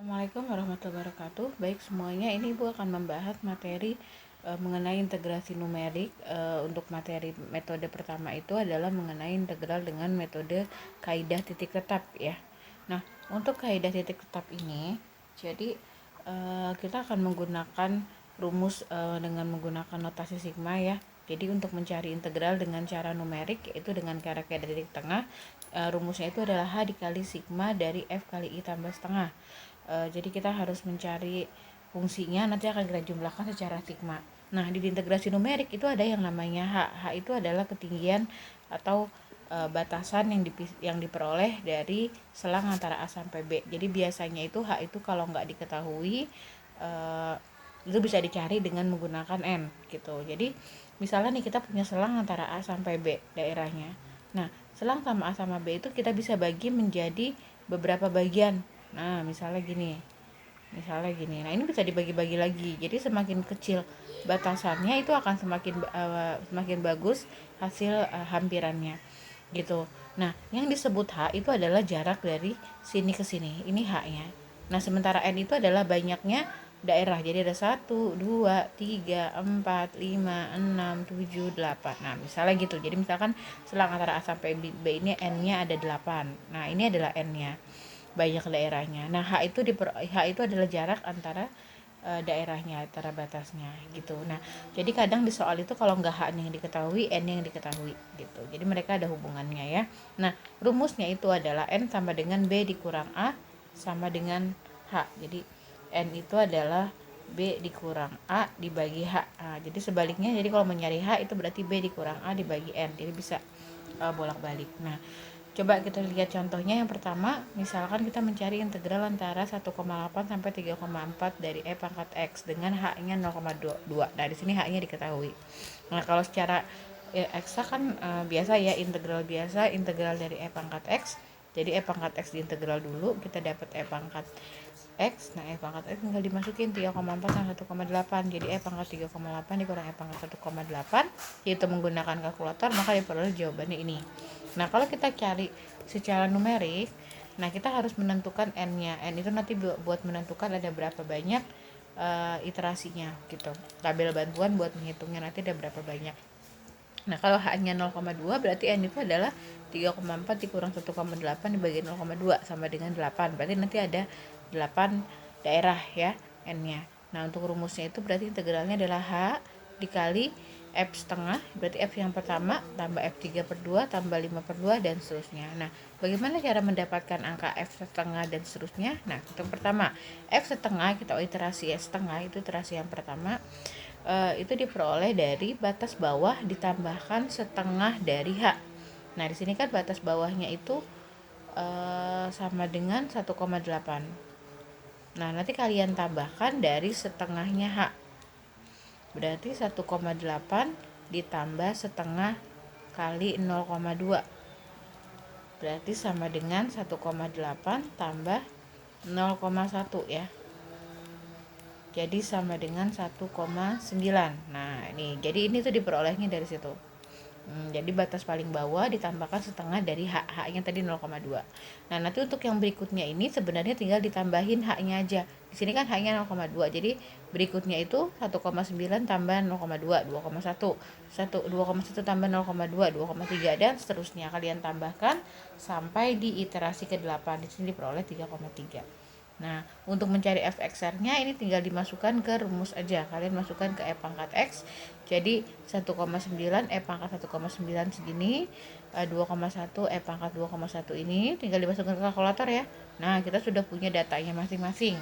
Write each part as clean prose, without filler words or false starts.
Assalamualaikum warahmatullahi wabarakatuh. Baik semuanya, ini Ibu akan membahas materi mengenai integrasi numerik. Untuk materi metode pertama itu adalah mengenai integral dengan metode kaidah titik tetap ya. Nah, untuk kaidah titik tetap ini, jadi kita akan menggunakan rumus dengan menggunakan notasi sigma ya. Jadi untuk mencari integral dengan cara numerik, yaitu dengan cara kaidah titik tengah, rumusnya itu adalah H dikali sigma dari F kali I tambah setengah. Jadi kita harus mencari fungsinya, nanti akan kita jumlahkan secara sigma. Nah, di integrasi numerik itu ada yang namanya H. H itu adalah ketinggian atau batasan yang diperoleh dari selang antara A sampai B. Jadi biasanya itu H itu kalau nggak diketahui itu bisa dicari dengan menggunakan N gitu. Jadi misalnya nih kita punya selang antara A sampai B daerahnya. Nah, selang sama A sama B itu kita bisa bagi menjadi beberapa bagian. Nah, misalnya gini. Nah, ini bisa dibagi-bagi lagi. Jadi semakin kecil batasannya itu akan semakin bagus hasil hampirannya. Gitu. Nah, yang disebut H itu adalah jarak dari sini ke sini. Ini H-nya. Nah, sementara N itu adalah banyaknya daerah. Jadi ada 1, 2, 3, 4, 5, 6, 7, 8. Nah, misalnya gitu. Jadi misalkan selang antara A sampai B ini N-nya ada 8. Nah, ini adalah N-nya. Banyak daerahnya. Nah, H itu adalah jarak antara daerahnya, antara batasnya gitu. Nah, jadi kadang di soal itu kalau nggak H yang diketahui, N yang diketahui gitu. Jadi mereka ada hubungannya ya. Nah, rumusnya itu adalah N sama dengan B dikurang A sama dengan H. Jadi N itu adalah B dikurang A dibagi H. Nah, jadi sebaliknya, jadi kalau mencari H itu berarti B dikurang A dibagi N. Jadi bisa bolak-balik. Nah, coba kita lihat contohnya. Yang pertama, misalkan kita mencari integral antara 1,8 sampai 3,4 dari E pangkat X dengan H-nya 0,2. Nah, di sini H-nya diketahui. Nah, kalau secara eksak kan biasa ya, integral biasa, integral dari E pangkat X. Jadi E pangkat X diintegral dulu, kita dapat E pangkat X. Nah, E pangkat X tinggal dimasukin 3,4 sama 1,8. Jadi E pangkat 3,8 dikurang E pangkat 1,8, yaitu menggunakan kalkulator, maka diperoleh jawabannya ini. Nah, kalau kita cari secara numerik, nah kita harus menentukan N-nya. N itu nanti buat menentukan ada berapa banyak iterasinya gitu. Tabel bantuan buat menghitungnya nanti ada berapa banyak. Nah, kalau H-nya 0,2 berarti N itu adalah 3,4 dikurang 1,8 dibagi 0,2 sama dengan 8. Berarti nanti ada 8 daerah ya N-nya. Nah, untuk rumusnya itu berarti integralnya adalah H dikali F setengah, berarti F yang pertama tambah F3 per 2 tambah 5 per 2 dan seterusnya. Nah, bagaimana cara mendapatkan angka F setengah dan seterusnya? Nah, untuk pertama, F setengah kita iterasi S setengah, itu iterasi yang pertama. Itu diperoleh dari batas bawah ditambahkan setengah dari H. Nah, di sini kan batas bawahnya itu sama dengan 1,8. Nah, nanti kalian tambahkan dari setengahnya H. Berarti 1,8 ditambah setengah kali 0,2. Berarti sama dengan 1,8 tambah 0,1 ya. Jadi sama dengan 1,9. Nah, jadi ini tuh diperolehnya dari situ. Jadi batas paling bawah ditambahkan setengah dari H-nya tadi 0,2. Nah, nanti untuk yang berikutnya ini sebenarnya tinggal ditambahin H-nya aja. Di sini kan H-nya 0,2. Jadi berikutnya itu 1,9 tambah 0,2, 2,1. 2,1 tambah 0,2, 2,3 dan seterusnya. Kalian tambahkan sampai di iterasi ke-8. Di sini diperoleh 3,3. Nah, untuk mencari f(x)-nya ini tinggal dimasukkan ke rumus aja. Kalian masukkan ke E pangkat X. Jadi 1,9 E pangkat 1,9 segini, 2,1 E pangkat 2,1 ini tinggal dimasukkan ke kalkulator ya. Nah, kita sudah punya datanya masing-masing.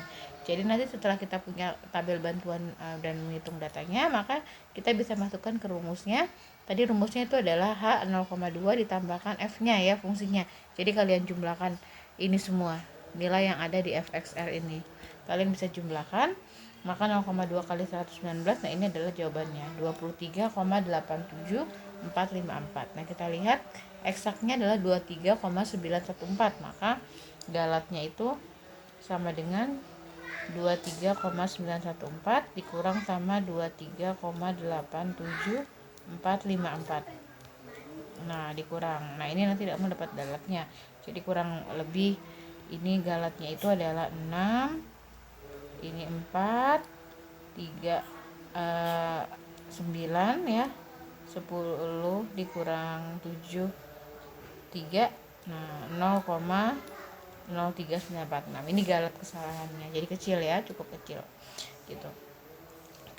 Jadi nanti setelah kita punya tabel bantuan dan menghitung datanya, maka kita bisa masukkan ke rumusnya. Tadi rumusnya itu adalah H 0,2 ditambahkan F-nya ya, fungsinya. Jadi kalian jumlahkan ini semua nilai yang ada di fxr ini, kalian bisa jumlahkan, maka 0,2 kali 119. Nah, ini adalah jawabannya 23,87454. Nah, kita lihat eksaknya adalah 23,914, maka galatnya itu sama dengan 23,914 dikurang sama 23,87454. Nah, dikurang. Nah, ini nanti tidak mendapat galatnya. Jadi kurang lebih ini galatnya itu adalah 6 ini 4, 3, 9 ya, 10 dikurang 7, 3, nah 0,03946. Ini galet kesalahannya, jadi kecil ya, cukup kecil gitu.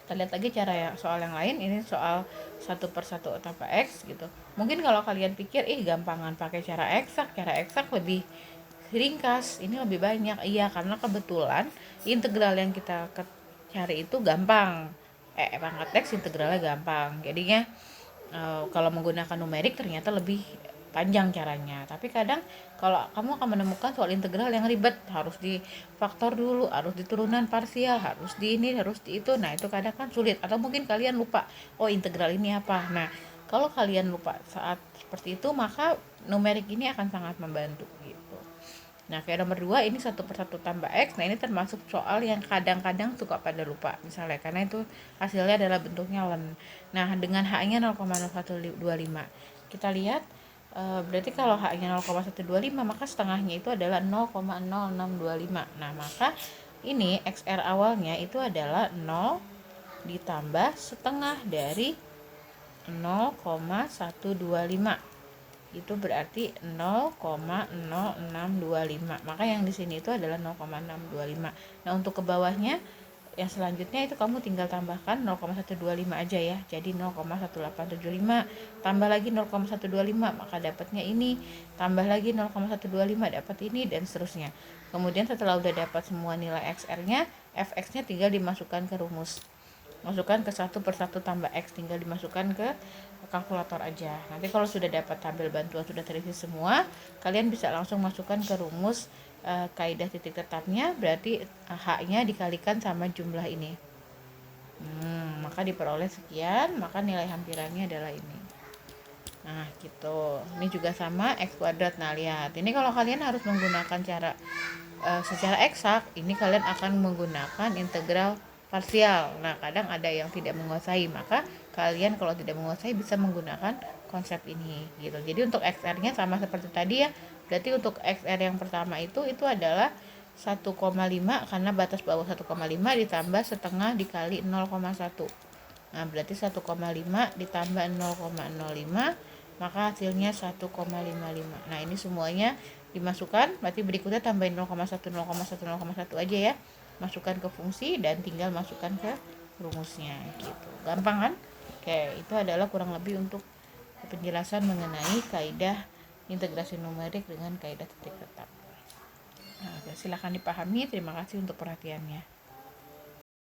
Kita lihat lagi cara soal yang lain. Ini soal 1/1 tanpa X gitu. Mungkin kalau kalian pikir gampangan pakai cara eksak lebih ringkas, ini lebih banyak. Iya, karena kebetulan integral yang kita cari itu gampang, pangkat X integralnya gampang, jadinya kalau menggunakan numerik ternyata lebih panjang caranya. Tapi kadang kalau kamu akan menemukan soal integral yang ribet, harus di faktor dulu, harus di turunan parsial, harus di ini, harus di itu. Nah, itu kadang kan sulit, atau mungkin kalian lupa, oh integral ini apa. Nah, kalau kalian lupa saat seperti itu, maka numerik ini akan sangat membantu gitu. Nah, kayak nomor 2 ini 1/1 tambah X. Nah, ini termasuk soal yang kadang-kadang suka pada lupa misalnya, karena itu hasilnya adalah bentuknya len. Nah, dengan H-nya 0,0125. Kita lihat berarti kalau H-nya 0,125, maka setengahnya itu adalah 0,0625. Nah, maka ini XR awalnya itu adalah 0 ditambah setengah dari 0,125. Itu berarti 0,0625. Maka yang di sini itu adalah 0,625. Nah, untuk ke bawahnya yang selanjutnya itu kamu tinggal tambahkan 0,125 aja ya. Jadi 0,1875 tambah lagi 0,125, maka dapatnya ini, tambah lagi 0,125 dapat ini, dan seterusnya. Kemudian setelah udah dapat semua nilai XR-nya, FX-nya tinggal dimasukkan ke rumus. Masukkan ke 1/1 tambah X, tinggal dimasukkan ke kalkulator aja. Nanti kalau sudah dapat tabel bantuan sudah terisi semua, kalian bisa langsung masukkan ke rumus kaidah titik tetapnya, berarti H-nya dikalikan sama jumlah ini. Maka diperoleh sekian, maka nilai hampirannya adalah ini. Nah, gitu. Ini juga sama X kuadrat. Nah, lihat. Ini kalau kalian harus menggunakan cara secara eksak, ini kalian akan menggunakan integral parsial. Nah, kadang ada yang tidak menguasai, maka kalian kalau tidak menguasai bisa menggunakan konsep ini gitu. Jadi untuk XR-nya sama seperti tadi ya. Berarti untuk XR yang pertama itu adalah 1,5, karena batas bawah 1,5 ditambah setengah dikali 0,1. Nah, berarti 1,5 ditambah 0,05, maka hasilnya 1,55. Nah, ini semuanya dimasukkan, berarti berikutnya tambahin 0,1 0,1 0,1 aja ya. Masukkan ke fungsi dan tinggal masukkan ke rumusnya gitu. Gampang kan? Oke, itu adalah kurang lebih untuk penjelasan mengenai kaidah integrasi numerik dengan kaidah titik tetap. Nah, silakan dipahami. Terima kasih untuk perhatiannya.